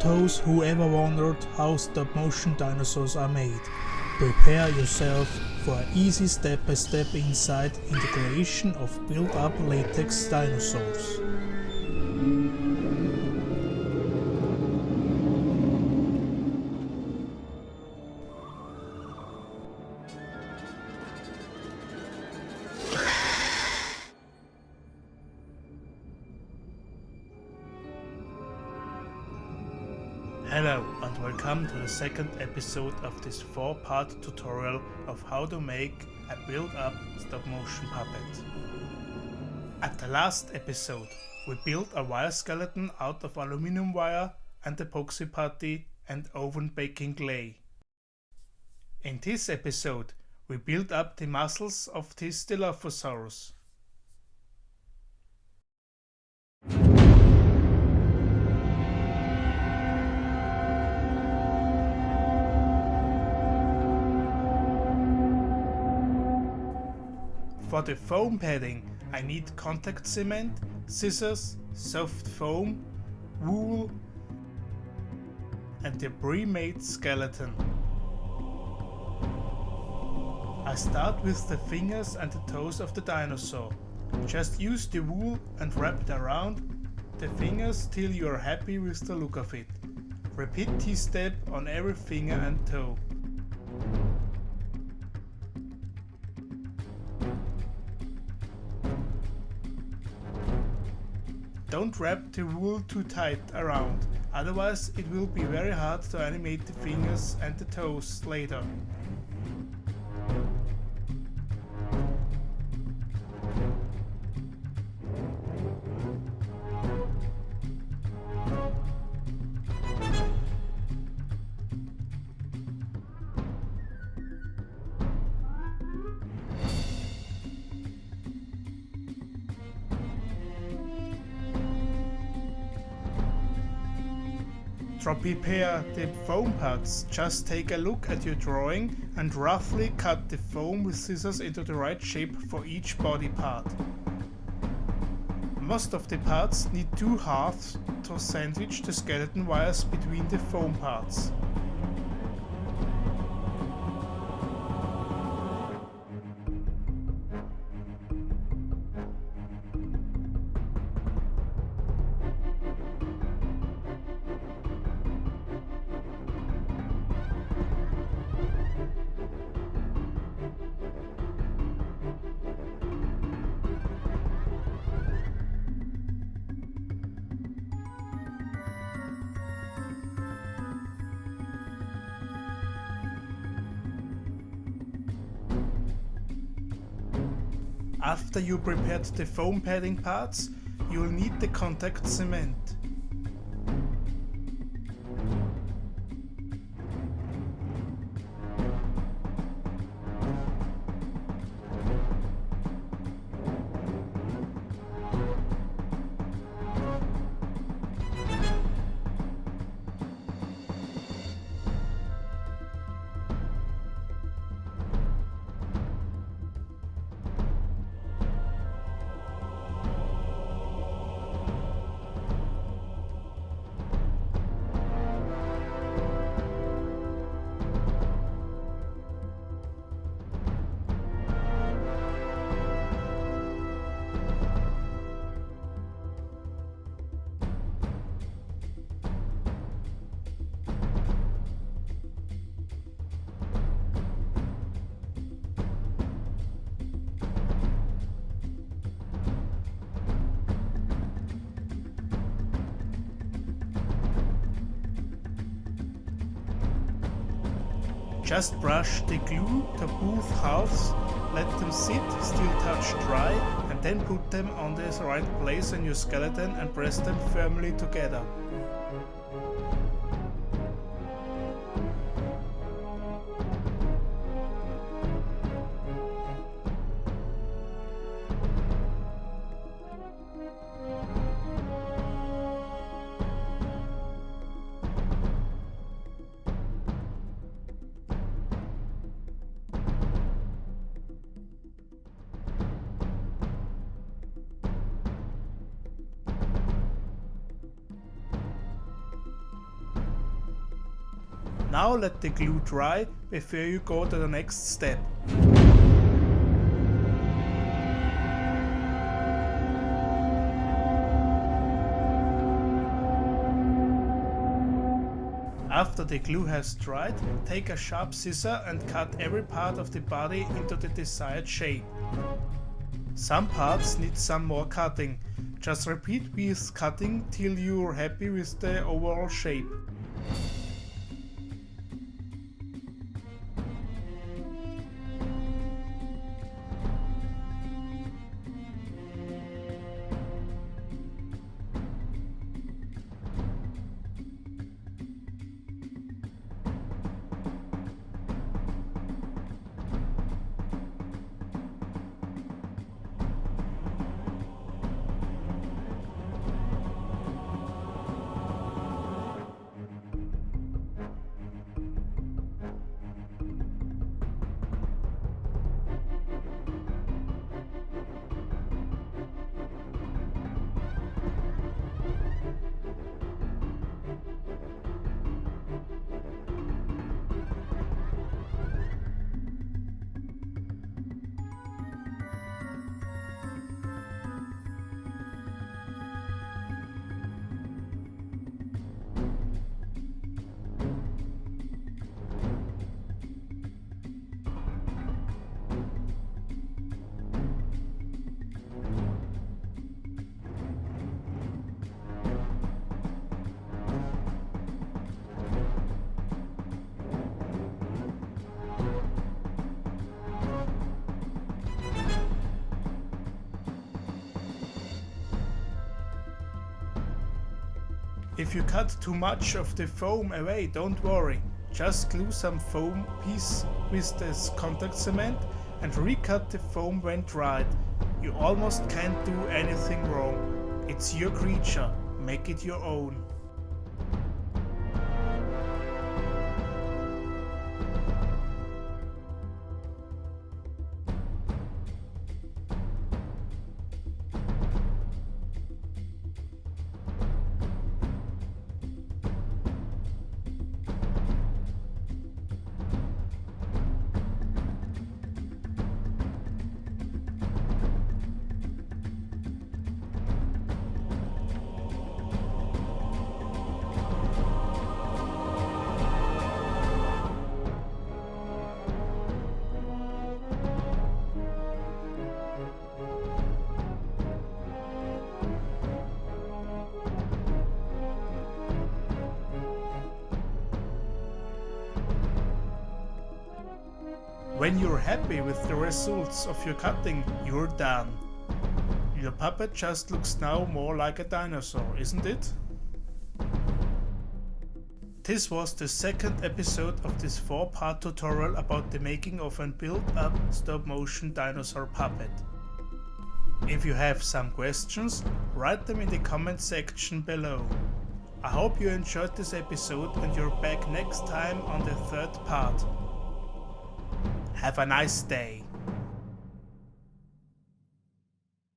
those who ever wondered how stop-motion dinosaurs are made, prepare yourself for an easy step-by-step insight in the creation of built-up latex dinosaurs. Hello and welcome to the second episode of this 4-part tutorial of how to make a build-up stop-motion puppet. At the last episode we built a wire skeleton out of aluminum wire and epoxy putty and oven baking clay. In this episode we built up the muscles of this Dilophosaurus. For the foam padding I need contact cement, scissors, soft foam, wool and the pre-made skeleton. I start with the fingers and the toes of the dinosaur. Just use the wool and wrap it around the fingers till you are happy with the look of it. Repeat this step on every finger and toe. Don't wrap the wool too tight around, otherwise it will be very hard to animate the fingers and the toes later. To prepare the foam parts, just take a look at your drawing and roughly cut the foam with scissors into the right shape for each body part. Most of the parts need two halves to sandwich the skeleton wires between the foam parts. After you prepared the foam padding parts, you will need the contact cement. Just brush the glue to both halves, let them sit, still touch dry, and then put them on the right place on your skeleton and press them firmly together. Now let the glue dry before you go to the next step. After the glue has dried, take a sharp scissor and cut every part of the body into the desired shape. Some parts need some more cutting. Just repeat with cutting till you are happy with the overall shape. If you cut too much of the foam away, don't worry. Just glue some foam piece with this contact cement and recut the foam when dried. You almost can't do anything wrong. It's your creature, make it your own. When you're happy with the results of your cutting, you're done. Your puppet just looks now more like a dinosaur, isn't it? This was the second episode of this 4-part tutorial about the making of a built-up stop-motion dinosaur puppet. If you have some questions, write them in the comment section below. I hope you enjoyed this episode and you're back next time on the 3rd part. Have a nice day.